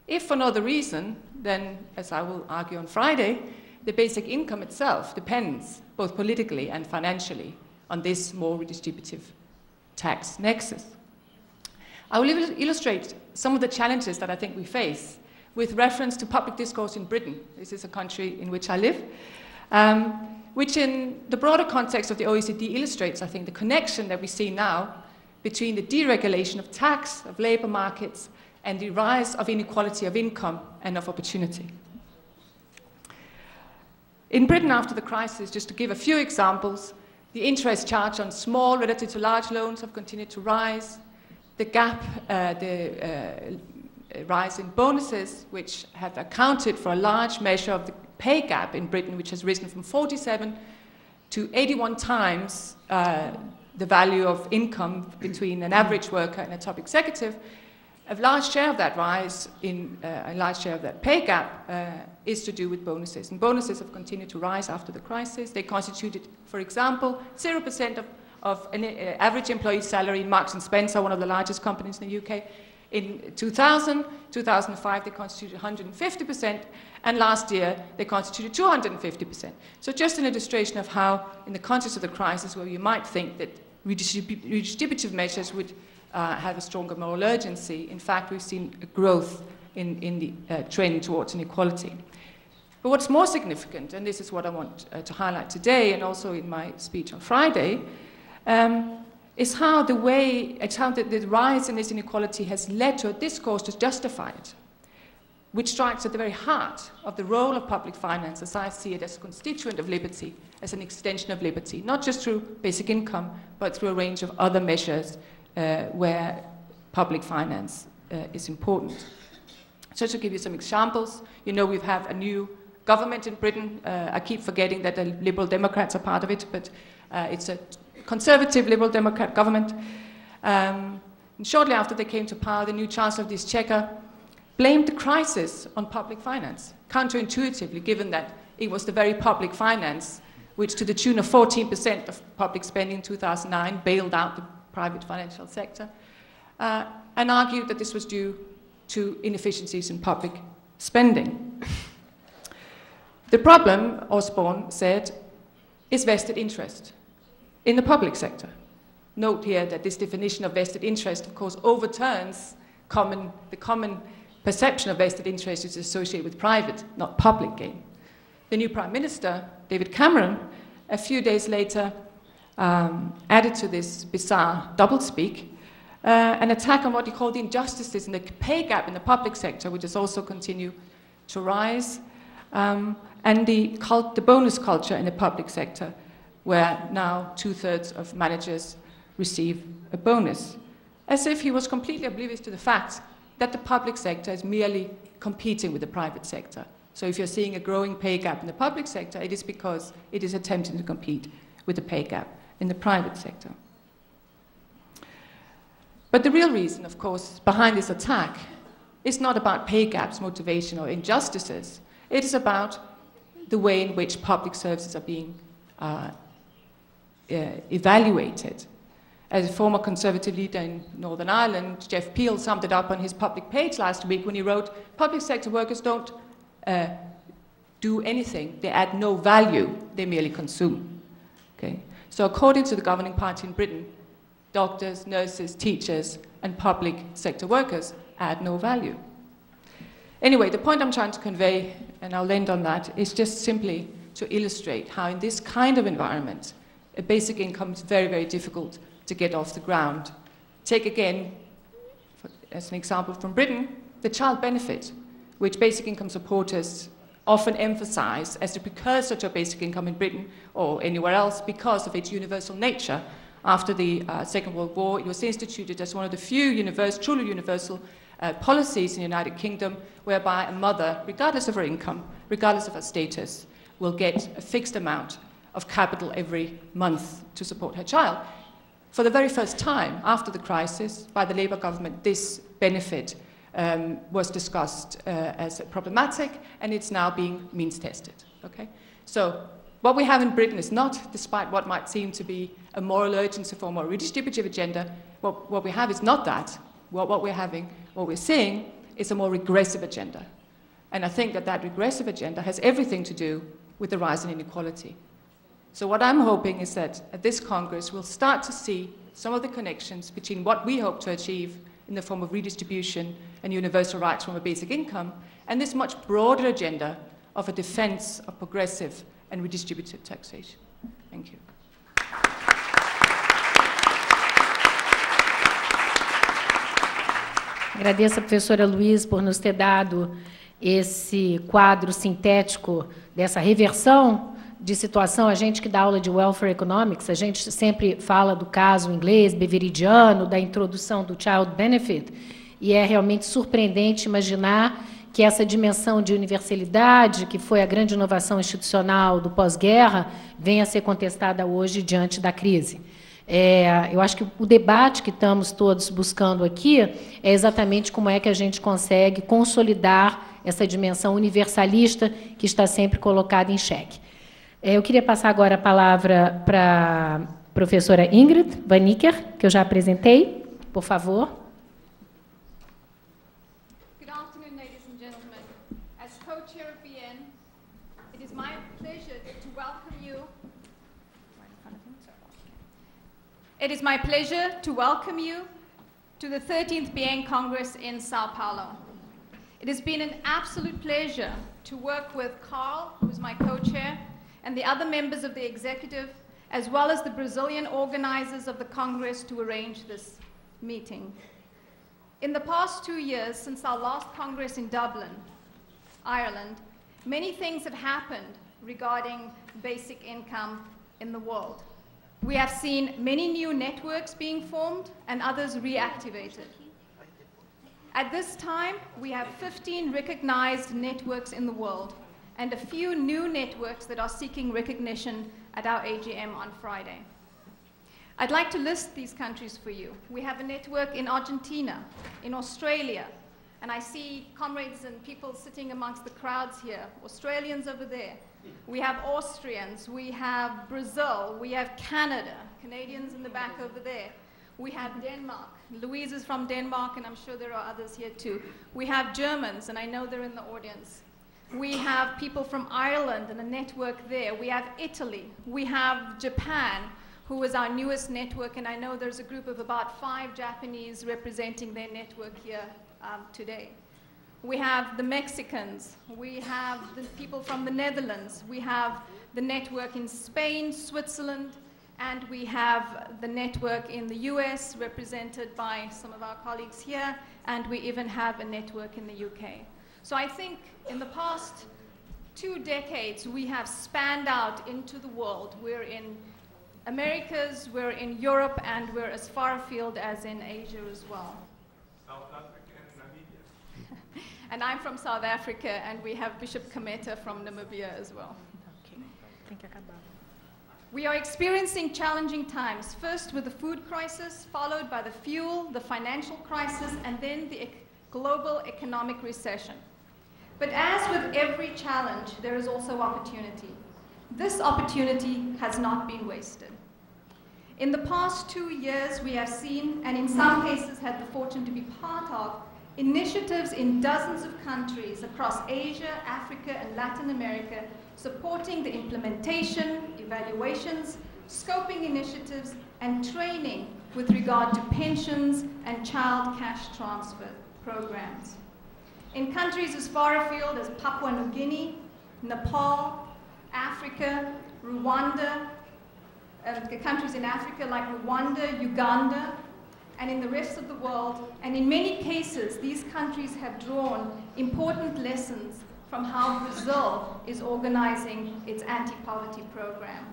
If for no other reason, then, as I will argue on Friday, the basic income itself depends, both politically and financially, on this more redistributive tax nexus. I will illustrate some of the challenges that I think we face with reference to public discourse in Britain. This is a country in which I live, which in the broader context of the OECD illustrates, I think, the connection that we see now between the deregulation of tax, of labour markets, and the rise of inequality of income and of opportunity. In Britain after the crisis, just to give a few examples, the interest charge on small relative to large loans have continued to rise. The gap, rise in bonuses, which have accounted for a large measure of the pay gap in Britain, which has risen from 47 to 81 times the value of income between an average worker and a top executive. A large share of that rise in a large share of that pay gap is to do with bonuses. And bonuses have continued to rise after the crisis. They constituted, for example, 0% of an average employee's salary in Marks & Spencer, one of the largest companies in the UK. In 2000, 2005, they constituted 150%, and last year they constituted 250%. So just an illustration of how, in the context of the crisis, where you might think that redistributive measures would have a stronger moral urgency, in fact, we've seen a growth in the trend towards inequality. But what's more significant, and this is what I want to highlight today, and also in my speech on Friday, is how the rise in this inequality has led to a discourse to justify it, which strikes at the very heart of the role of public finance, as I see it, as a constituent of liberty, as an extension of liberty, not just through basic income, but through a range of other measures where public finance is important. So to give you some examples, you know we've had a new government in Britain. I keep forgetting that the Liberal Democrats are part of it, but it's a conservative Liberal Democrat government. And shortly after they came to power, the new Chancellor of the Exchequer blamed the crisis on public finance, counterintuitively, given that it was the very public finance which, to the tune of 14% of public spending in 2009, bailed out the private financial sector, and argued that this was due to inefficiencies in public spending. The problem, Osborne said, is vested interest in the public sector. Note here that this definition of vested interest, of course, overturns the common perception of vested interest is associated with private, not public gain. The new Prime Minister, David Cameron, a few days later added to this bizarre doublespeak an attack on what he called the injustices and the pay gap in the public sector, which has also continued to rise, and the bonus culture in the public sector, where now 2/3 of managers receive a bonus, as if he was completely oblivious to the fact that the public sector is merely competing with the private sector. So if you're seeing a growing pay gap in the public sector, it is because it is attempting to compete with the pay gap in the private sector. But the real reason, of course, behind this attack is not about pay gaps, motivation, or injustices. It is about the way in which public services are being evaluated. As a former Conservative leader in Northern Ireland, Jeff Peel summed it up on his public page last week when he wrote, "Public sector workers don't do anything, they add no value, they merely consume." Okay? So according to the governing party in Britain, doctors, nurses, teachers, and public sector workers add no value. Anyway, the point I'm trying to convey, and I'll end on that, is just simply to illustrate how in this kind of environment, a basic income is very, very difficult to get off the ground. Take again, as an example from Britain, the child benefit, which basic income supporters often emphasize as the precursor to basic income in Britain or anywhere else because of its universal nature. After the Second World War, it was instituted as one of the few truly universal policies in the United Kingdom whereby a mother, regardless of her income, regardless of her status, will get a fixed amount of capital every month to support her child. For the very first time after the crisis, by the Labour government, this benefit was discussed as problematic, and it's now being means-tested. Okay? So what we have in Britain is not, despite what might seem to be a moral urgency for a more redistributive agenda, what we have is not that. What we're seeing is a more regressive agenda. And I think that that regressive agenda has everything to do with the rise in inequality. So what I'm hoping is that at this Congress, we'll start to see some of the connections between what we hope to achieve in the form of redistribution and universal rights from a basic income, and this much broader agenda of a defense of progressive and redistributive taxation. Thank you. Agradeço a professora Luiz por nos ter dado esse quadro sintético dessa reversão de situação. A gente que dá aula de Welfare Economics, a gente sempre fala do caso inglês, beveridiano, da introdução do Child Benefit, e é realmente surpreendente imaginar que essa dimensão de universalidade, que foi a grande inovação institucional do pós-guerra, venha a ser contestada hoje diante da crise. Eu acho que o debate que estamos todos buscando aqui é exatamente como é que a gente consegue consolidar essa dimensão universalista que está sempre colocada em xeque. Eu queria passar agora a palavra para a professora Ingrid Van Nieker, que eu já apresentei. Por favor. Good afternoon, ladies and gentlemen. As co-chair of BIEN, it is my pleasure to welcome you. It is my pleasure to welcome you to the 13th BIEN Congress in Sao Paulo. It has been an absolute pleasure to work with Carl, who is my co-chair, and the other members of the executive, as well as the Brazilian organizers of the Congress to arrange this meeting. In the past 2 years, since our last Congress in Dublin, Ireland, many things have happened regarding basic income in the world. We have seen many new networks being formed and others reactivated. At this time, we have 15 recognized networks in the world and a few new networks that are seeking recognition at our AGM on Friday. I'd like to list these countries for you. We have a network in Argentina, in Australia, and I see comrades and people sitting amongst the crowds here, Australians over there. We have Austrians, we have Brazil, we have Canada, Canadians in the back over there. We have Denmark. Louise is from Denmark, and I'm sure there are others here too. We have Germans, and I know they're in the audience. We have people from Ireland and a network there. We have Italy. We have Japan, who is our newest network, and I know there's a group of about 5 Japanese representing their network here today. We have the Mexicans. We have the people from the Netherlands. We have the network in Spain, Switzerland, and we have the network in the US, represented by some of our colleagues here, and we even have a network in the UK. So I think in the past 2 decades, we have spanned out into the world. We're in Americas, we're in Europe, and we're as far afield as in Asia as well. South Africa and Namibia. And I'm from South Africa, and we have Bishop Kameta from Namibia as well. We are experiencing challenging times, first with the food crisis, followed by the fuel, the financial crisis, and then the global economic recession. But as with every challenge, there is also opportunity. This opportunity has not been wasted. In the past 2 years, we have seen, and in some cases had the fortune to be part of, initiatives in dozens of countries across Asia, Africa, and Latin America supporting the implementation, evaluations, scoping initiatives, and training with regard to pensions and child cash transfer programs. In countries as far afield as Papua New Guinea, Nepal, Africa, Rwanda, countries in Africa like Rwanda, Uganda, and in the rest of the world, and in many cases, these countries have drawn important lessons from how Brazil is organizing its anti-poverty program.